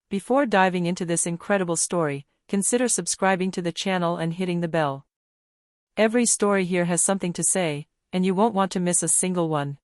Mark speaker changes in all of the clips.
Speaker 1: Before diving into this incredible story, consider subscribing to the channel and hitting the bell. Every story here has something to say, and you won't want to miss a single one.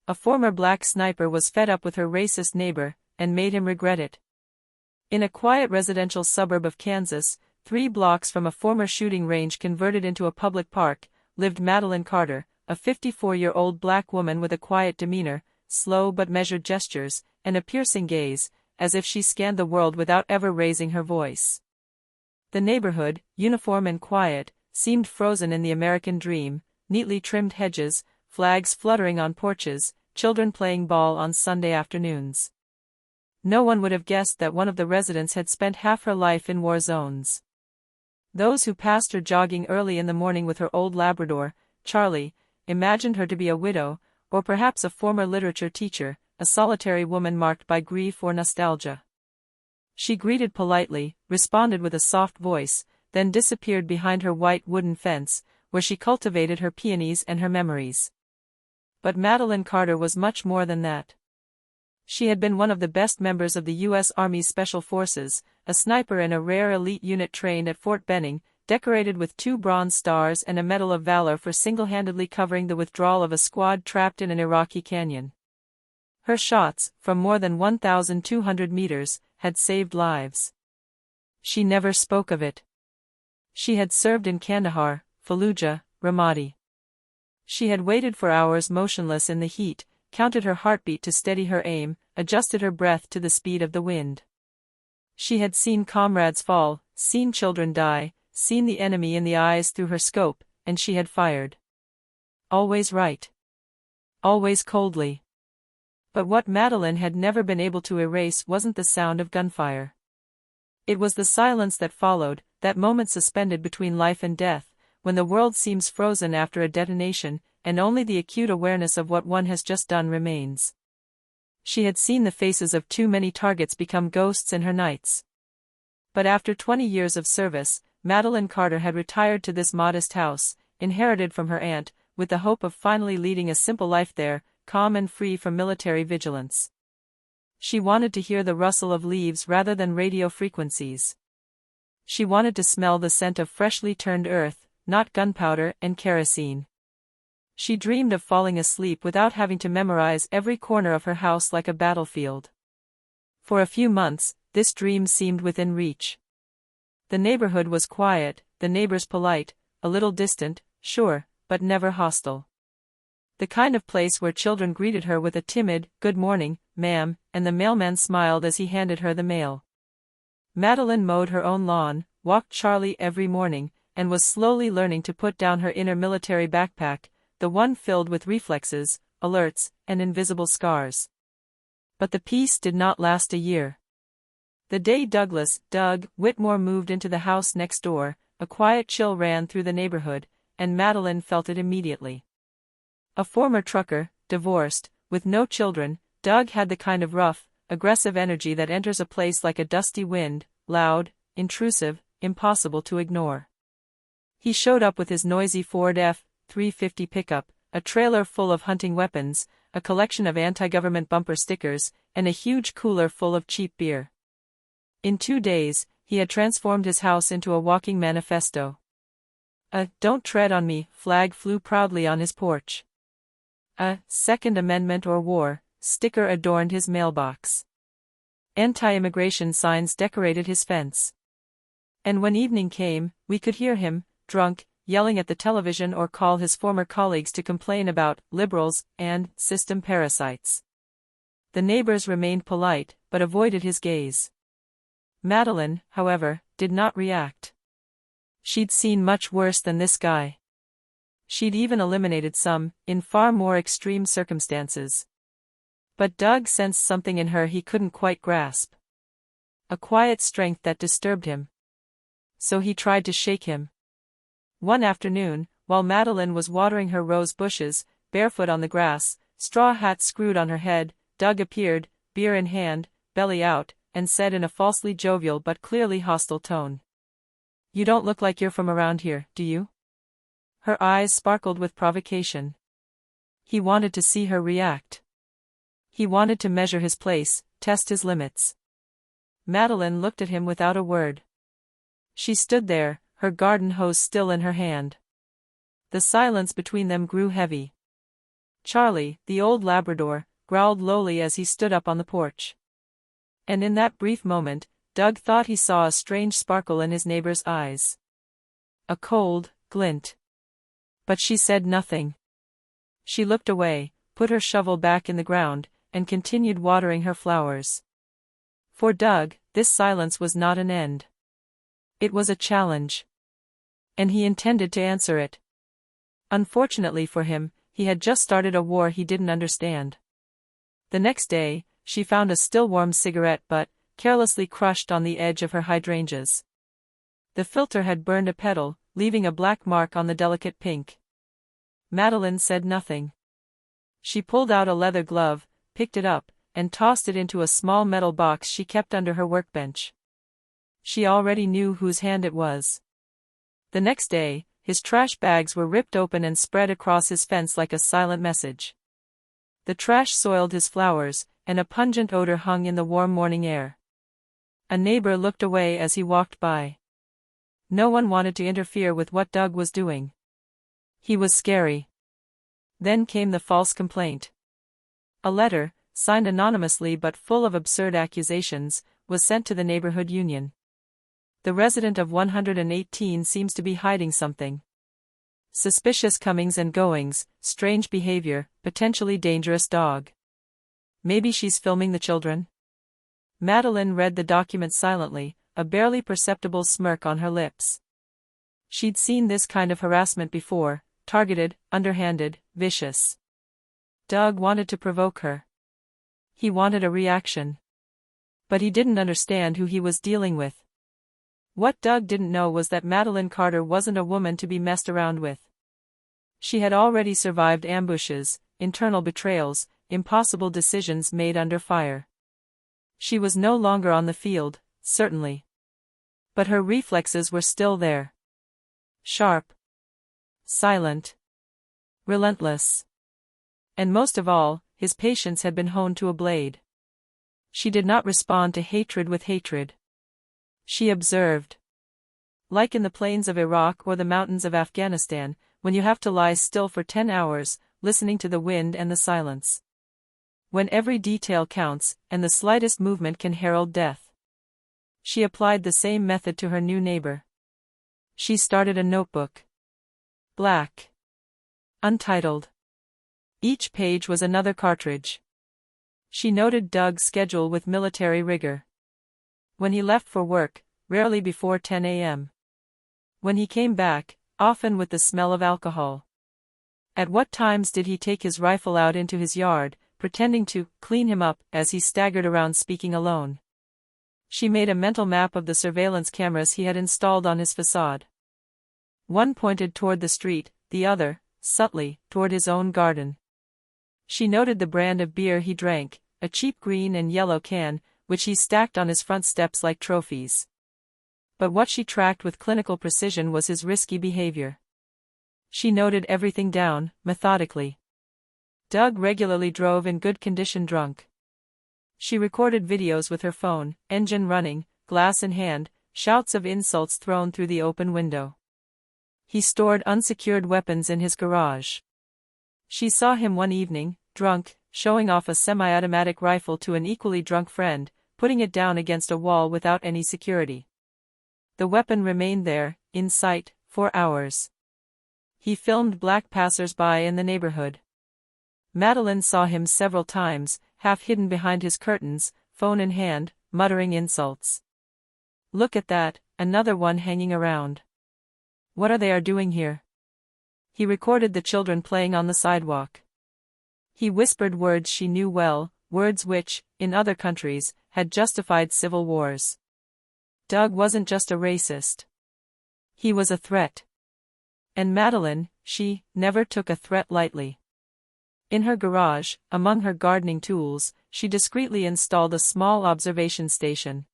Speaker 1: A former black sniper was fed up with her racist neighbor, and made him regret it. In a quiet residential suburb of Kansas, 3 blocks from a former shooting range converted into a public park, lived Madeline Carter, a 54-year-old black woman with a quiet demeanor, slow but measured gestures, and a piercing gaze, as if she scanned the world without ever raising her voice. The neighborhood, uniform and quiet, seemed frozen in the American dream: neatly trimmed hedges, flags fluttering on porches, children playing ball on Sunday afternoons. No one would have guessed that one of the residents had spent half her life in war zones. Those who passed her jogging early in the morning with her old Labrador, Charlie, imagined her to be a widow, or perhaps a former literature teacher, a solitary woman marked by grief or nostalgia. She greeted politely, responded with a soft voice, then disappeared behind her white wooden fence, where she cultivated her peonies and her memories. But Madeline Carter was much more than that. She had been one of the best members of the U.S. Army's Special Forces, a sniper in a rare elite unit trained at Fort Benning, decorated with 2 Bronze Stars and a Medal of Valor for single-handedly covering the withdrawal of a squad trapped in an Iraqi canyon. Her shots, from more than 1,200 meters, had saved lives. She never spoke of it. She had served in Kandahar, Fallujah, Ramadi. She had waited for hours motionless in the heat, counted her heartbeat to steady her aim, adjusted her breath to the speed of the wind. She had seen comrades fall, seen children die, seen the enemy in the eyes through her scope, and she had fired. Always right. Always coldly. But what Madeline had never been able to erase wasn't the sound of gunfire. It was the silence that followed, that moment suspended between life and death, when the world seems frozen after a detonation, and only the acute awareness of what one has just done remains. She had seen the faces of too many targets become ghosts in her nights. But after 20 years of service, Madeline Carter had retired to this modest house, inherited from her aunt, with the hope of finally leading a simple life there, calm and free from military vigilance. She wanted to hear the rustle of leaves rather than radio frequencies. She wanted to smell the scent of freshly turned earth, not gunpowder and kerosene. She dreamed of falling asleep without having to memorize every corner of her house like a battlefield. For a few months, this dream seemed within reach. The neighborhood was quiet, the neighbors polite, a little distant, sure, but never hostile. The kind of place where children greeted her with a timid, "Good morning, ma'am," and the mailman smiled as he handed her the mail. Madeline mowed her own lawn, walked Charlie every morning, and was slowly learning to put down her inner military backpack, the one filled with reflexes, alerts, and invisible scars. But the peace did not last a year. The day Doug Whitmore moved into the house next door, a quiet chill ran through the neighborhood, and Madeline felt it immediately. A former trucker, divorced, with no children, Doug had the kind of rough, aggressive energy that enters a place like a dusty wind, loud, intrusive, impossible to ignore. He showed up with his noisy Ford F-350 pickup, a trailer full of hunting weapons, a collection of anti-government bumper stickers, and a huge cooler full of cheap beer. In 2 days, he had transformed his house into a walking manifesto. A "Don't tread on me" flag flew proudly on his porch. A "Second Amendment or War" sticker adorned his mailbox. Anti-immigration signs decorated his fence. And when evening came, we could hear him, drunk, yelling at the television or call his former colleagues to complain about liberals and system parasites. The neighbors remained polite, but avoided his gaze. Madeline, however, did not react. She'd seen much worse than this guy. She'd even eliminated some, in far more extreme circumstances. But Doug sensed something in her he couldn't quite grasp. A quiet strength that disturbed him. So he tried to shake him. One afternoon, while Madeline was watering her rose bushes, barefoot on the grass, straw hat screwed on her head, Doug appeared, beer in hand, belly out, and said in a falsely jovial but clearly hostile tone, "You don't look like you're from around here, do you?" Her eyes sparkled with provocation. He wanted to see her react. He wanted to measure his place, test his limits. Madeline looked at him without a word. She stood there, her garden hose still in her hand. The silence between them grew heavy. Charlie, the old Labrador, growled lowly as he stood up on the porch. And in that brief moment, Doug thought he saw a strange sparkle in his neighbor's eyes. A cold glint. But she said nothing. She looked away, put her shovel back in the ground, and continued watering her flowers. For Doug, this silence was not an end. It was a challenge. And he intended to answer it. Unfortunately for him, he had just started a war he didn't understand. The next day, she found a still-warm cigarette butt, carelessly crushed on the edge of her hydrangeas. The filter had burned a petal, leaving a black mark on the delicate pink. Madeline said nothing. She pulled out a leather glove, picked it up, and tossed it into a small metal box she kept under her workbench. She already knew whose hand it was. The next day, his trash bags were ripped open and spread across his fence like a silent message. The trash soiled his flowers, and a pungent odor hung in the warm morning air. A neighbor looked away as he walked by. No one wanted to interfere with what Doug was doing. He was scary. Then came the false complaint. A letter, signed anonymously but full of absurd accusations, was sent to the neighborhood union. The resident of 118 seems to be hiding something. Suspicious comings and goings, strange behavior, potentially dangerous dog. Maybe she's filming the children? Madeline read the document silently, a barely perceptible smirk on her lips. She'd seen this kind of harassment before, targeted, underhanded, vicious. Doug wanted to provoke her. He wanted a reaction. But he didn't understand who he was dealing with. What Doug didn't know was that Madeline Carter wasn't a woman to be messed around with. She had already survived ambushes, internal betrayals, impossible decisions made under fire. She was no longer on the field, certainly. But her reflexes were still there. Sharp. Silent. Relentless. And most of all, his patience had been honed to a blade. She did not respond to hatred with hatred. She observed. Like in the plains of Iraq or the mountains of Afghanistan, when you have to lie still for 10 hours, listening to the wind and the silence. When every detail counts, and the slightest movement can herald death. She applied the same method to her new neighbor. She started a notebook. Black. Untitled. Each page was another cartridge. She noted Doug's schedule with military rigor. When he left for work, rarely before 10 a.m. When he came back, often with the smell of alcohol. At what times did he take his rifle out into his yard, pretending to clean him up as he staggered around speaking alone? She made a mental map of the surveillance cameras he had installed on his facade. One pointed toward the street, the other, subtly, toward his own garden. She noted the brand of beer he drank, a cheap green and yellow can, which he stacked on his front steps like trophies. But what she tracked with clinical precision was his risky behavior. She noted everything down, methodically. Doug regularly drove in good condition drunk. She recorded videos with her phone, engine running, glass in hand, shouts of insults thrown through the open window. He stored unsecured weapons in his garage. She saw him one evening, drunk, showing off a semi-automatic rifle to an equally drunk friend, putting it down against a wall without any security. The weapon remained there, in sight, for hours. He filmed black passers-by in the neighborhood. Madeline saw him several times, half hidden behind his curtains, phone in hand, muttering insults. Look at that, another one hanging around. What are they doing here? He recorded the children playing on the sidewalk. He whispered words she knew well, words which, in other countries, had justified civil wars. Doug wasn't just a racist. He was a threat. And Madeline, she never took a threat lightly. In her garage, among her gardening tools, she discreetly installed a small observation station.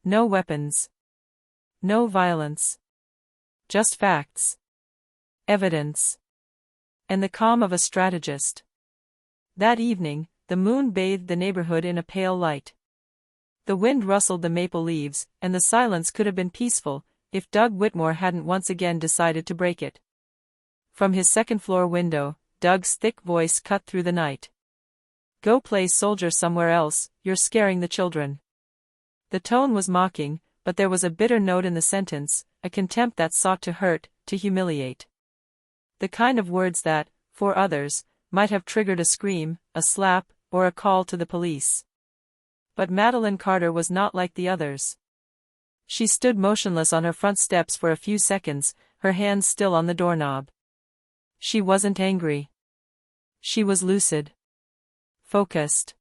Speaker 1: No weapons. No violence. Just facts. Evidence. And the calm of a strategist. That evening, the moon bathed the neighborhood in a pale light. The wind rustled the maple leaves, and the silence could have been peaceful, if Doug Whitmore hadn't once again decided to break it. From his second-floor window, Doug's thick voice cut through the night. "Go play soldier somewhere else, you're scaring the children." The tone was mocking, but there was a bitter note in the sentence, a contempt that sought to hurt, to humiliate. The kind of words that, for others, might have triggered a scream, a slap, or a call to the police. But Madeline Carter was not like the others. She stood motionless on her front steps for a few seconds, her hands still on the doorknob. She wasn't angry. She was lucid. Focused.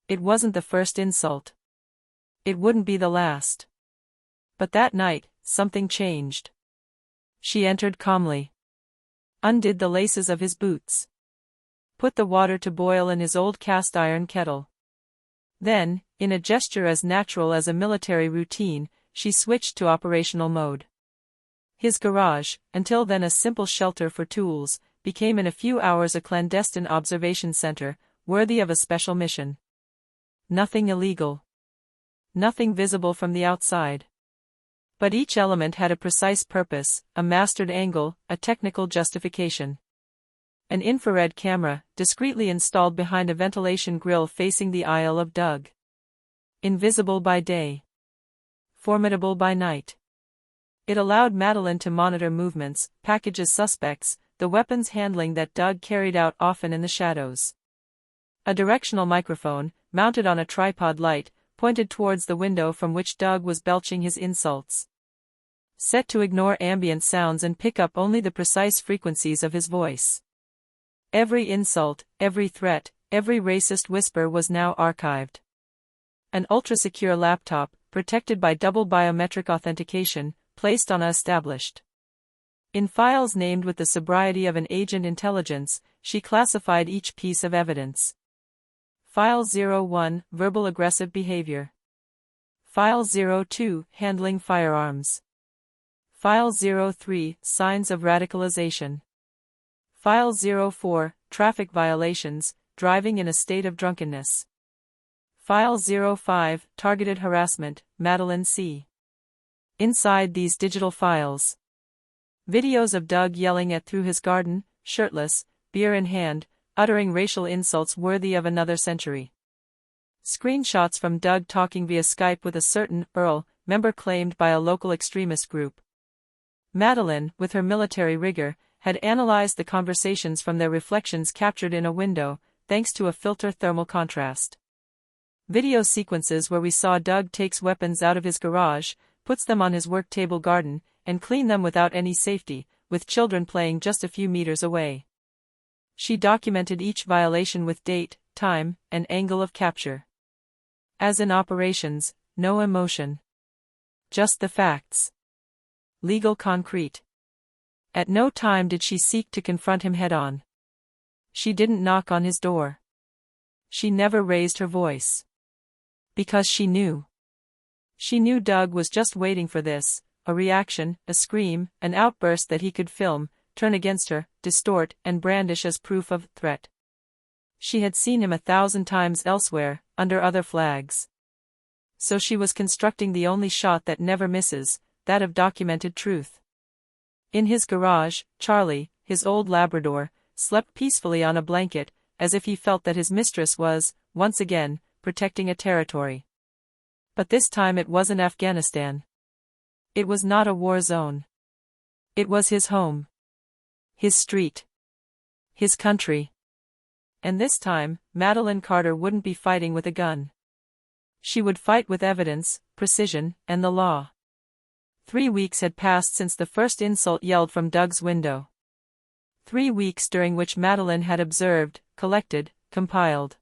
Speaker 1: It wasn't the first insult. It wouldn't be the last. But that night, something changed. She entered calmly. Undid the laces of his boots. Put the water to boil in his old cast-iron kettle. Then, in a gesture as natural as a military routine, she switched to operational mode. His garage, until then a simple shelter for tools, became in a few hours a clandestine observation center, worthy of a special mission. Nothing illegal. Nothing visible from the outside. But each element had a precise purpose, a mastered angle, a technical justification. An infrared camera, discreetly installed behind a ventilation grill facing the Isle of Doug. Invisible by day. Formidable by night. It allowed Madeline to monitor movements, packages suspects, the weapons handling that Doug carried out often in the shadows. A directional microphone, mounted on a tripod light, pointed towards the window from which Doug was belching his insults. Set to ignore ambient sounds and pick up only the precise frequencies of his voice. Every insult, every threat, every racist whisper was now archived. An ultra-secure laptop, protected by double biometric authentication, placed on a established. In files named with the sobriety of an agent intelligence, she classified each piece of evidence. File 01, verbal aggressive behavior. File 02, handling firearms. File 03, signs of radicalization. File 04, traffic violations, driving in a state of drunkenness. File 05, targeted harassment, Madeline C. Inside these digital files. Videos of Doug yelling at through his garden, shirtless, beer in hand, uttering racial insults worthy of another century. Screenshots from Doug talking via Skype with a certain Earl, member claimed by a local extremist group. Madeline, with her military rigor, had analyzed the conversations from their reflections captured in a window, thanks to a filter thermal contrast. Video sequences where we saw Doug takes weapons out of his garage, puts them on his work table garden, and clean them without any safety, with children playing just a few meters away. She documented each violation with date, time, and angle of capture. As in operations, no emotion. Just the facts. Legal concrete. At no time did she seek to confront him head-on. She didn't knock on his door. She never raised her voice. Because she knew. She knew Doug was just waiting for this, a reaction, a scream, an outburst that he could film, turn against her, distort, and brandish as proof of threat. She had seen him 1,000 times elsewhere, under other flags. So she was constructing the only shot that never misses, that of documented truth. In his garage, Charlie, his old Labrador, slept peacefully on a blanket, as if he felt that his mistress was, once again, protecting a territory. But this time it wasn't Afghanistan. It was not a war zone. It was his home. His street. His country. And this time, Madeline Carter wouldn't be fighting with a gun. She would fight with evidence, precision, and the law. 3 weeks had passed since the first insult yelled from Doug's window. 3 weeks during which Madeline had observed, collected, compiled.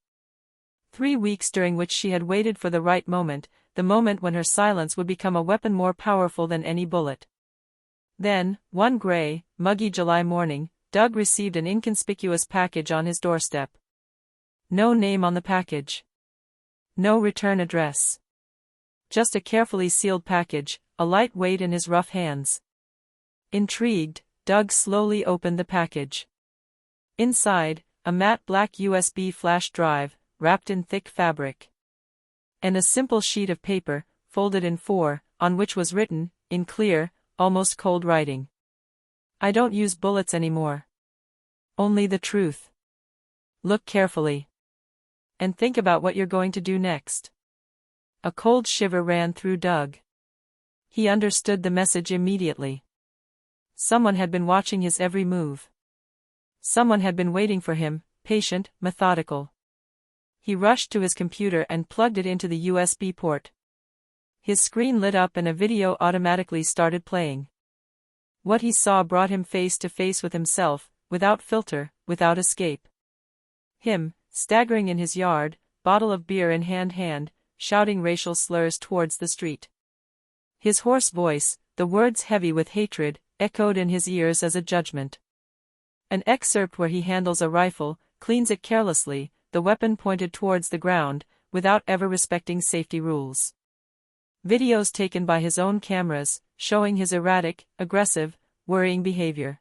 Speaker 1: 3 weeks during which she had waited for the right moment, the moment when her silence would become a weapon more powerful than any bullet. Then, one gray, muggy July morning, Doug received an inconspicuous package on his doorstep. No name on the package. No return address. Just a carefully sealed package, a light weight in his rough hands. Intrigued, Doug slowly opened the package. Inside, a matte black USB flash drive, wrapped in thick fabric. and a simple sheet of paper, folded in four, on which was written, in clear, almost cold writing. I don't use bullets anymore. Only the truth. Look carefully. And think about what you're going to do next. A cold shiver ran through Doug. He understood the message immediately. Someone had been watching his every move. Someone had been waiting for him, patient, methodical. He rushed to his computer and plugged it into the USB port. His screen lit up and a video automatically started playing. What he saw brought him face to face with himself, without filter, without escape. Him, staggering in his yard, bottle of beer in hand, shouting racial slurs towards the street. His hoarse voice, the words heavy with hatred, echoed in his ears as a judgment. An excerpt where he handles a rifle, cleans it carelessly, the weapon pointed towards the ground, without ever respecting safety rules. Videos taken by his own cameras, showing his erratic, aggressive, worrying behavior.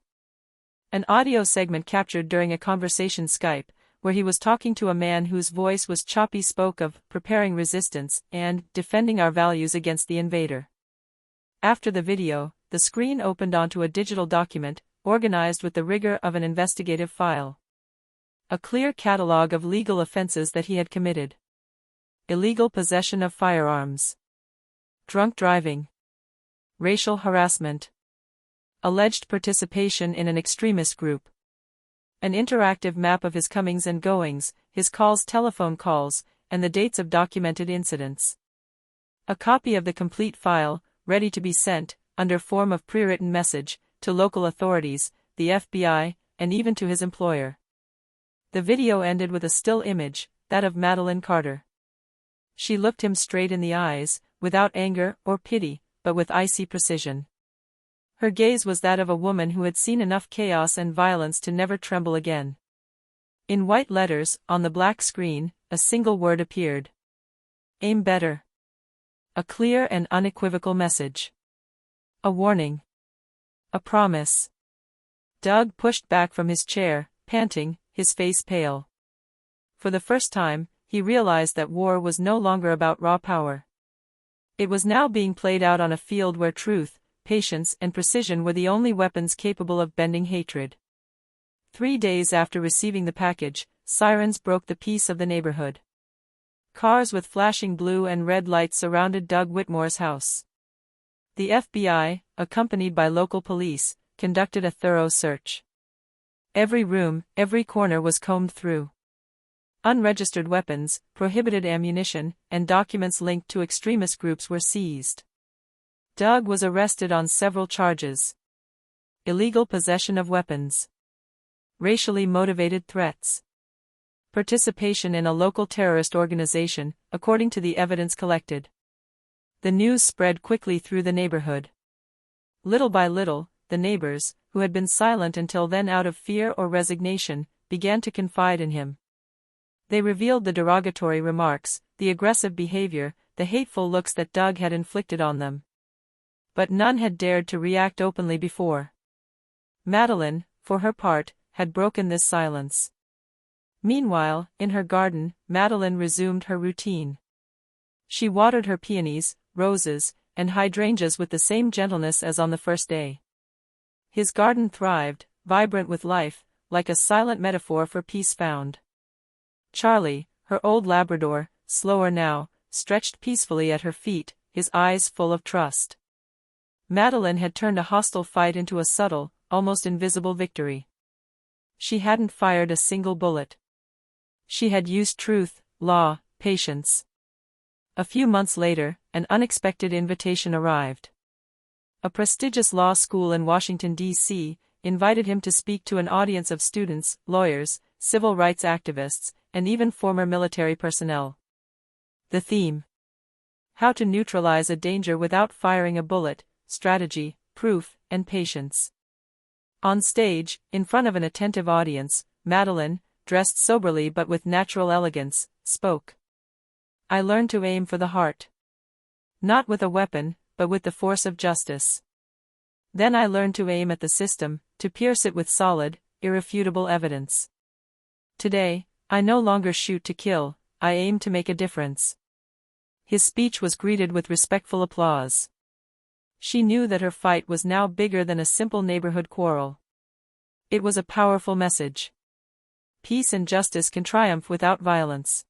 Speaker 1: An audio segment captured during a conversation Skype, where he was talking to a man whose voice was choppy, spoke of preparing resistance and defending our values against the invader. After the video, the screen opened onto a digital document, organized with the rigor of an investigative file. A clear catalog of legal offenses that he had committed. Illegal possession of firearms. Drunk driving. Racial harassment. Alleged participation in an extremist group. An interactive map of his comings and goings, his calls, telephone calls, and the dates of documented incidents. A copy of the complete file, ready to be sent, under form of pre-written message, to local authorities, the FBI, and even to his employer. The video ended with a still image, that of Madeline Carter. She looked him straight in the eyes, without anger or pity, but with icy precision. Her gaze was that of a woman who had seen enough chaos and violence to never tremble again. In white letters, on the black screen, a single word appeared. Aim better. A clear and unequivocal message. A warning. A promise. Doug pushed back from his chair, panting, his face pale. For the first time, he realized that war was no longer about raw power. It was now being played out on a field where truth, patience, and precision were the only weapons capable of bending hatred. 3 days after receiving the package, sirens broke the peace of the neighborhood. Cars with flashing blue and red lights surrounded Doug Whitmore's house. The FBI, accompanied by local police, conducted a thorough search. Every room, every corner was combed through. Unregistered weapons, prohibited ammunition, and documents linked to extremist groups were seized. Doug was arrested on several charges. Illegal possession of weapons. Racially motivated threats. Participation in a local terrorist organization, according to the evidence collected. The news spread quickly through the neighborhood. Little by little, the neighbors, who had been silent until then out of fear or resignation, began to confide in him. They revealed the derogatory remarks, the aggressive behavior, the hateful looks that Doug had inflicted on them. But none had dared to react openly before. Madeline, for her part, had broken this silence. Meanwhile, in her garden, Madeline resumed her routine. She watered her peonies, roses, and hydrangeas with the same gentleness as on the first day. His garden thrived, vibrant with life, like a silent metaphor for peace found. Charlie, her old Labrador, slower now, stretched peacefully at her feet, his eyes full of trust. Madeline had turned a hostile fight into a subtle, almost invisible victory. She hadn't fired a single bullet. She had used truth, law, patience. A few months later, an unexpected invitation arrived. A prestigious law school in Washington, D.C., invited him to speak to an audience of students, lawyers, civil rights activists, and even former military personnel. The theme: how to neutralize a danger without firing a bullet, strategy, proof, and patience. On stage, in front of an attentive audience, Madeline, dressed soberly but with natural elegance, spoke. I learned to aim for the heart. Not with a weapon, but with the force of justice. Then I learned to aim at the system, to pierce it with solid, irrefutable evidence. Today, I no longer shoot to kill, I aim to make a difference. His speech was greeted with respectful applause. She knew that her fight was now bigger than a simple neighborhood quarrel. It was a powerful message. Peace and justice can triumph without violence.